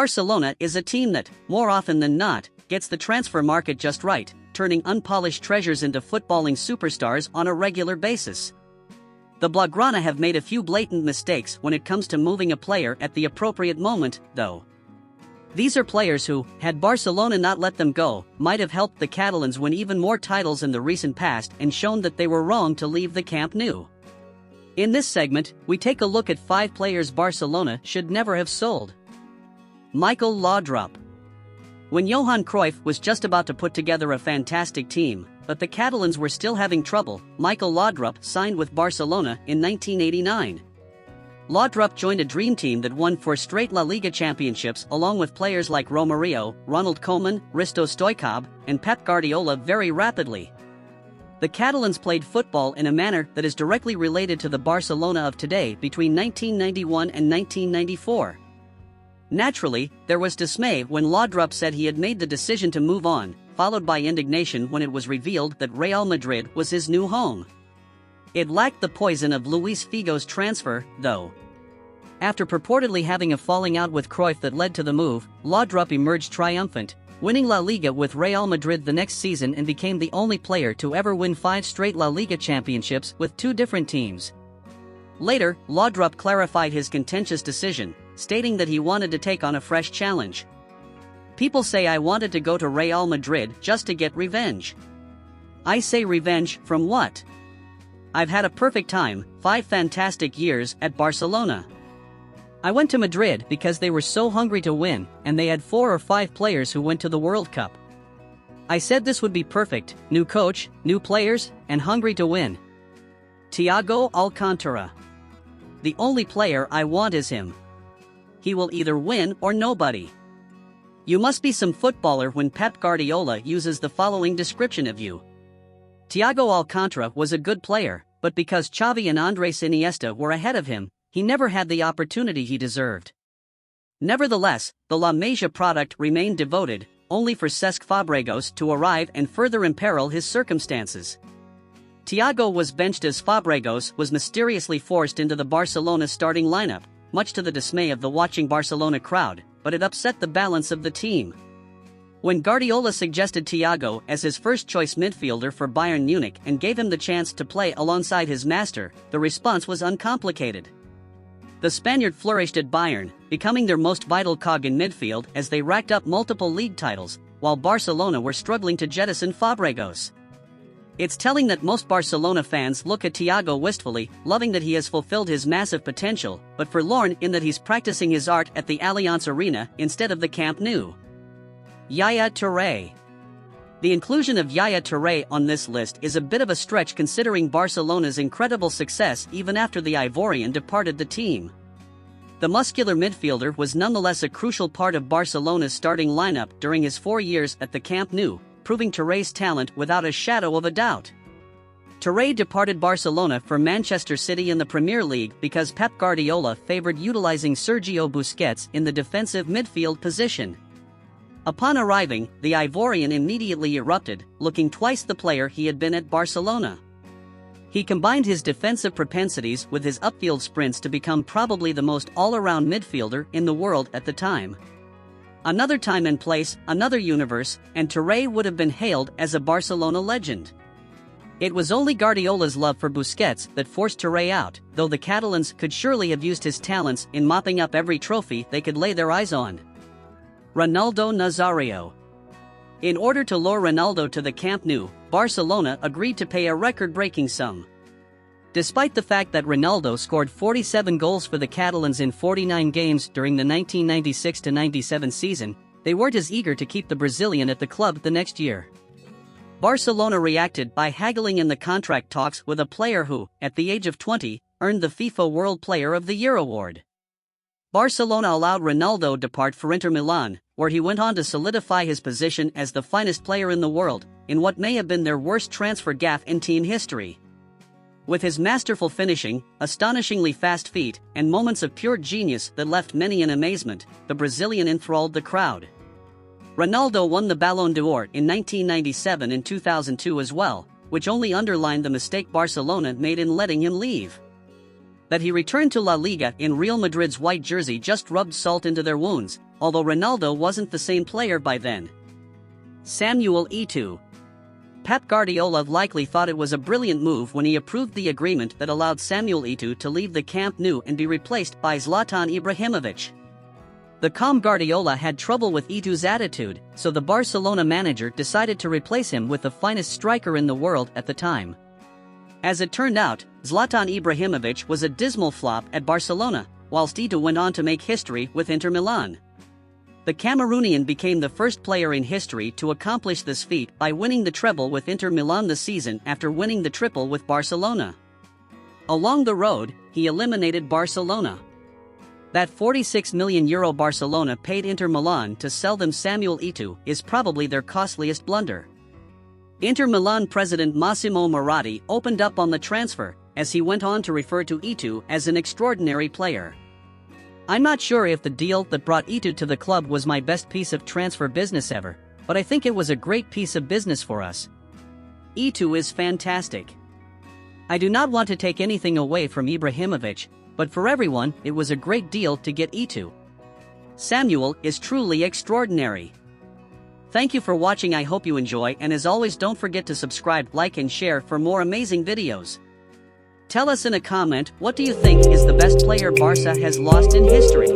Barcelona is a team that, more often than not, gets the transfer market just right, turning unpolished treasures into footballing superstars on a regular basis. The Blaugrana have made a few blatant mistakes when it comes to moving a player at the appropriate moment, though. These are players who, had Barcelona not let them go, might have helped the Catalans win even more titles in the recent past and shown that they were wrong to leave the Camp Nou. In this segment, we take a look at 5 players Barcelona should never have sold. Michael Laudrup. When Johan Cruyff was just about to put together a fantastic team, but the Catalans were still having trouble, Michael Laudrup signed with Barcelona in 1989. Laudrup joined a dream team that won 4 straight La Liga championships along with players like Romario, Ronald Koeman, Risto Stoichkov, and Pep Guardiola very rapidly. The Catalans played football in a manner that is directly related to the Barcelona of today between 1991 and 1994. Naturally, there was dismay when Laudrup said he had made the decision to move on, followed by indignation when it was revealed that Real Madrid was his new home. It lacked the poison of Luis Figo's transfer, though. After purportedly having a falling out with Cruyff that led to the move, Laudrup emerged triumphant, winning La Liga with Real Madrid the next season and became the only player to ever win 5 straight La Liga championships with 2 different teams. Later, Laudrup clarified his contentious decision, stating that he wanted to take on a fresh challenge. People say I wanted to go to Real Madrid just to get revenge. I say revenge from what? I've had a perfect time, 5 fantastic years at Barcelona. I went to Madrid because they were so hungry to win, and they had 4 or 5 players who went to the World Cup. I said this would be perfect, new coach, new players, and hungry to win. Thiago Alcantara. The only player I want is him. He will either win or nobody. You must be some footballer when Pep Guardiola uses the following description of you. Thiago Alcantara was a good player, but because Xavi and Andres Iniesta were ahead of him, he never had the opportunity he deserved. Nevertheless, the La Masia product remained devoted, only for Cesc Fabregas to arrive and further imperil his circumstances. Thiago was benched as Fabregas was mysteriously forced into the Barcelona starting lineup, much to the dismay of the watching Barcelona crowd, but it upset the balance of the team. When Guardiola suggested Thiago as his first-choice midfielder for Bayern Munich and gave him the chance to play alongside his master, the response was uncomplicated. The Spaniard flourished at Bayern, becoming their most vital cog in midfield as they racked up multiple league titles, while Barcelona were struggling to jettison Fabregas. It's telling that most Barcelona fans look at Thiago wistfully, loving that he has fulfilled his massive potential, but forlorn in that he's practicing his art at the Allianz Arena instead of the Camp Nou. Yaya Toure. The inclusion of Yaya Toure on this list is a bit of a stretch considering Barcelona's incredible success even after the Ivorian departed the team. The muscular midfielder was nonetheless a crucial part of Barcelona's starting lineup during his 4 years at the Camp Nou, proving Toure's talent without a shadow of a doubt. Toure departed Barcelona for Manchester City in the Premier League because Pep Guardiola favored utilizing Sergio Busquets in the defensive midfield position. Upon arriving, the Ivorian immediately erupted, looking twice the player he had been at Barcelona. He combined his defensive propensities with his upfield sprints to become probably the most all-around midfielder in the world at the time. Another time and place, another universe, and Toure would have been hailed as a Barcelona legend. It was only Guardiola's love for Busquets that forced Toure out, though the Catalans could surely have used his talents in mopping up every trophy they could lay their eyes on. Ronaldo Nazario. In order to lure Ronaldo to the Camp Nou, Barcelona agreed to pay a record-breaking sum. Despite the fact that Ronaldo scored 47 goals for the Catalans in 49 games during the 1996-97 season, they weren't as eager to keep the Brazilian at the club the next year. Barcelona reacted by haggling in the contract talks with a player who, at the age of 20, earned the FIFA World Player of the Year award. Barcelona allowed Ronaldo depart for Inter Milan, where he went on to solidify his position as the finest player in the world, in what may have been their worst transfer gaffe in team history. With his masterful finishing, astonishingly fast feet, and moments of pure genius that left many in amazement, the Brazilian enthralled the crowd. Ronaldo won the Ballon d'Or in 1997 and 2002 as well, which only underlined the mistake Barcelona made in letting him leave. That he returned to La Liga in Real Madrid's white jersey just rubbed salt into their wounds, although Ronaldo wasn't the same player by then. Samuel Eto'o. Pep Guardiola likely thought it was a brilliant move when he approved the agreement that allowed Samuel Eto'o to leave the Camp Nou and be replaced by Zlatan Ibrahimovic. The calm Guardiola had trouble with Eto'o's attitude, so the Barcelona manager decided to replace him with the finest striker in the world at the time. As it turned out, Zlatan Ibrahimovic was a dismal flop at Barcelona, whilst Eto'o went on to make history with Inter Milan. The Cameroonian became the first player in history to accomplish this feat by winning the treble with Inter Milan the season after winning the triple with Barcelona. Along the road, he eliminated Barcelona. That €46 million Barcelona paid Inter Milan to sell them Samuel Eto'o is probably their costliest blunder. Inter Milan president Massimo Moratti opened up on the transfer, as he went on to refer to Eto'o as an extraordinary player. "I'm not sure if the deal that brought Eto'o to the club was my best piece of transfer business ever, but I think it was a great piece of business for us. Eto'o is fantastic. I do not want to take anything away from Ibrahimovic, but for everyone it was a great deal to get Eto'o. Samuel is truly extraordinary." Thank you for watching. I hope you enjoy, and as always don't forget to subscribe, like and share for more amazing videos. Tell us in a comment, what do you think is the best player Barca has lost in history?